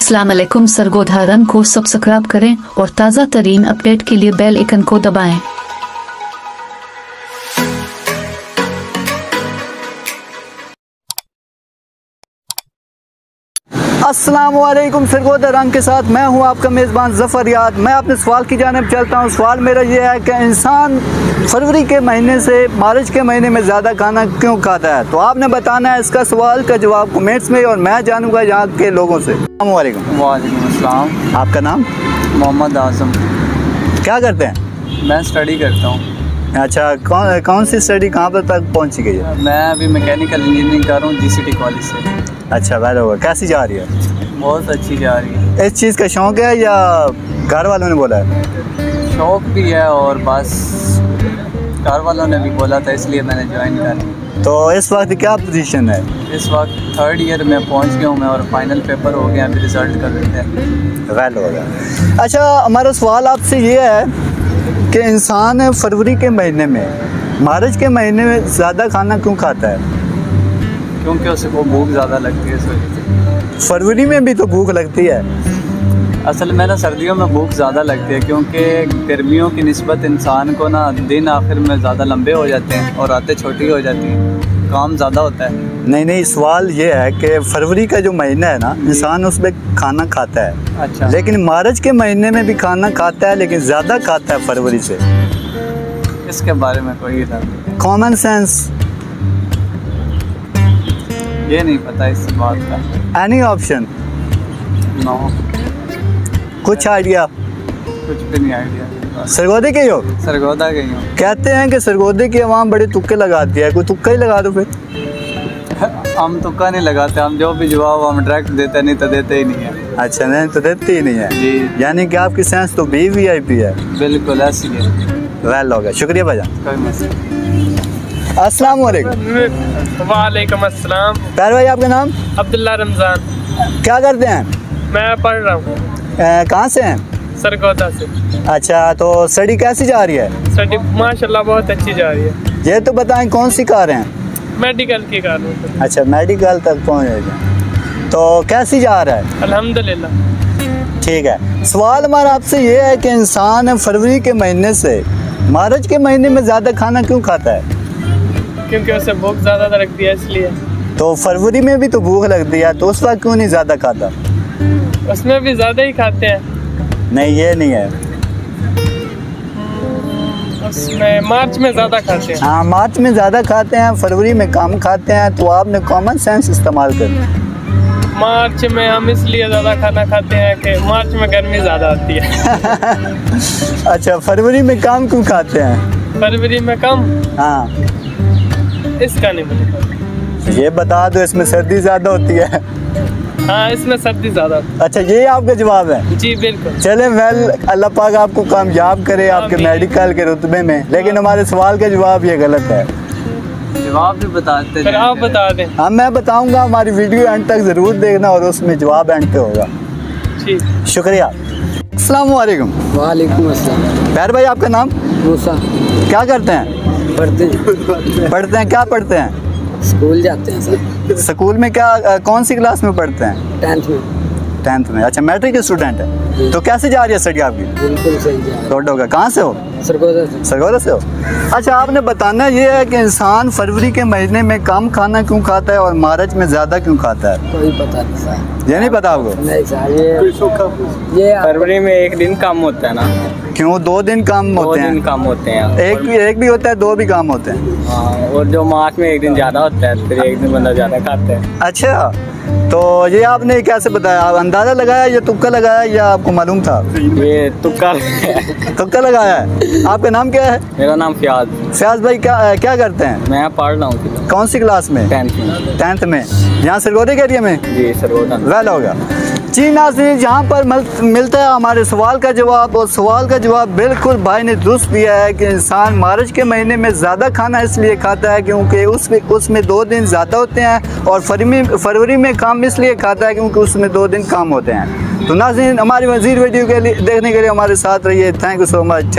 अस्सलाम वालेकुम। सरगोधा रंग को सब्सक्राइब करें और ताज़ा तरीन अपडेट के लिए बेल आइकन को दबाएं। अस्सलाम वालेकुम। सरगोधा रंग के साथ मैं हूं आपका मेज़बान ज़फ़र याद। मैं अपने सवाल की जानिब चलता हूं। सवाल मेरा ये है कि इंसान फरवरी के महीने से मार्च के महीने में ज़्यादा खाना क्यों खाता है? तो आपने बताना है इसका सवाल का जवाब कमेंट्स में और मैं जानूंगा यहाँ के लोगों से। अस्सलाम वालेकुम। वालेकुम अस्सलाम। आपका नाम? मोहम्मद आज़म। क्या करते हैं? मैं स्टडी करता हूँ। अच्छा, कौन सी स्टडी कहाँ पर तक पहुँची गई है? मैं अभी मैकेनिकल इंजीनियरिंग कर रहा हूँ GCT कॉलेज से। अच्छा, वेल होगा। कैसी जा रही है? बहुत अच्छी जा रही है। इस चीज़ का शौक़ है या घर वालों ने बोला है? शौक़ भी है और बस घर वालों ने भी बोला था इसलिए मैंने ज्वाइन कर लिया। तो इस वक्त क्या पोजीशन है? इस वक्त 3rd ईयर में पहुँच गया हूँ मैं और फाइनल पेपर हो गया, अभी रिज़ल्ट कर देते हैं। वेल होगा। अच्छा, हमारा सवाल आपसे ये है कि इंसान फरवरी के महीने में मार्च के महीने में ज़्यादा खाना क्यों खाता है? क्योंकि उसे वो भूख ज़्यादा लगती है इस वजह से। फरवरी में भी तो भूख लगती है। असल में ना सर्दियों में भूख ज़्यादा लगती है क्योंकि गर्मियों की निस्बत इंसान को ना दिन आखिर में ज़्यादा लंबे हो जाते हैं और रातें छोटी हो जाती हैं, काम ज़्यादा होता है। नहीं, सवाल ये है कि फरवरी का जो महीना है ना, इंसान उसमें खाना खाता है। अच्छा। लेकिन मार्च के महीने में भी खाना खाता है लेकिन ज़्यादा खाता है फरवरी से। इसके बारे में कोई था कॉमन सेंस? ये नहीं पता इस बात का। Any option? नो। कुछ आइडिया? कुछ भी नहीं आइडिया। सरगोधे के हो? सरगोधा गई हूँ। कहते हैं कि सरगोधे की आवाम बड़े तुक्के लगाती है, कोई तुक्का ही लगा दो फिर। हम तुक्का नहीं लगाते, हम जो भी जवाब हम डायरेक्ट देते नहीं तो देते ही नहीं है। अच्छा, नहीं तो देती ही नहीं है जी। यानी कि आपकी सेंस तो VIP है। बिल्कुल ऐसी है। वेल होगा, शुक्रिया भाईजान। कोई मसला। अस्सलाम वालेकुम। वालेकुम अस्सलाम। प्यारे भाई, आपका नाम? अब्दुल्ला रमज़ान। क्या करते हैं? मैं पढ़ रहा हूँ। कहाँ से हैं? सरगोधा से। अच्छा, तो स्टडी कैसी जा रही है? स्टडी माशाल्लाह बहुत अच्छी जा रही है। ये तो बताएं कौन सी कार हैं? मेडिकल की कर रहा हूँ। अच्छा, मेडिकल तक पहुँच गए। तो कैसी जा रहा है? अल्हम्दुलिल्लाह। ठीक है। सवाल हमारा आपसे ये है कि इंसान फरवरी के महीने से मार्च के महीने में ज़्यादा खाना क्यों खाता है? क्योंकि उसे भूख ज़्यादा लगती है इसलिए। तो फरवरी में भी तो भूख लगती है, तो उस वक्त क्यों नहीं ज़्यादा खाता? उसमें भी ज़्यादा ही खाते हैं। नहीं, ये नहीं है। उसमें मार्च में ज़्यादा खाते हैं। हाँ, मार्च में ज़्यादा खाते हैं, फरवरी में कम खाते हैं। तो आपने कॉमन सेंस इस्तेमाल कर। मार्च में हम इसलिए ज़्यादा खाना खाते हैं कि मार्च में गर्मी ज़्यादा होती है। अच्छा, फरवरी में कम क्यों खाते हैं? फरवरी में कम? हाँ, इसका नहीं मुझे पता। ये बता दो, इसमें सर्दी ज़्यादा होती है। हाँ, इसमें सर्दी ज़्यादा होती है। अच्छा, ये आपका जवाब है? जी बिल्कुल। चले, वेल, अल्लाह पाक आपको कामयाब करे आपके मेडिकल के रुतबे में। लेकिन हमारे सवाल का जवाब ये गलत है। जवाब भी बताते फिर आप बता दें। हाँ, मैं बताऊंगा। हमारी वीडियो एंड तक ज़रूर देखना और उसमें जवाब एंड पे होगा। ठीक, शुक्रिया। अस्सलाम वालेकुम। वालेकुम अस्सलाम। प्यारे भाई, आपका नाम? मूसा। क्या करते हैं? पढ़ते हैं। क्या पढ़ते हैं? स्कूल जाते हैं सर। स्कूल में क्या कौन सी क्लास में पढ़ते हैं? 10th में। अच्छा, मैट्रिक के स्टूडेंट है। तो कैसे जा रही है स्टडी आपकी? बिल्कुल सही जा रहा है। रोड होगा। कहाँ से हो? सरगोधा से। सरगोधा से हो। अच्छा, आपने बताना ये है कि इंसान फरवरी के महीने में कम खाना क्यों खाता है और मार्च में ज़्यादा क्यों खाता है? कोई पता नहीं सर। ये नहीं पता आपको? नहीं सर, ये फरवरी में एक दिन कम होता है ना। क्यों? 2 दिन कम होते हैं। 2 दिन कम होते हैं। एक भी होता है, 2 भी कम होते हैं। हाँ, और जो मार्च में एक दिन ज़्यादा होता है फिर एक दिन बंदा ज़्यादा खाता है। अच्छा, तो ये आपने कैसे बताया? आप अंदाज़ा लगाया या तुक्का लगाया या आपको मालूम था? ये तुक्का तुक्का लगाया है। आपका नाम क्या है? मेरा नाम फयाज। फयाज भाई, क्या करते हैं? मैं पढ़ रहा हूँ। कौन सी क्लास में? 10th में। यहाँ सरगोधे के एरिया में? जी सरगोधा। वेल होगा। जी नाज़रीन, जहाँ पर मिलता है हमारे सवाल का जवाब। और सवाल का जवाब बिल्कुल भाई ने दुरुस्त दिया है कि इंसान मार्च के महीने में ज़्यादा खाना इसलिए खाता है क्योंकि उसमें 2 दिन ज़्यादा होते हैं और फरवरी में कम इसलिए खाता है क्योंकि उसमें 2 दिन कम होते हैं। तो नाज़रीन, हमारी मज़ीद वीडियो के लिए देखने के लिए हमारे साथ रहिए। Thank you so much.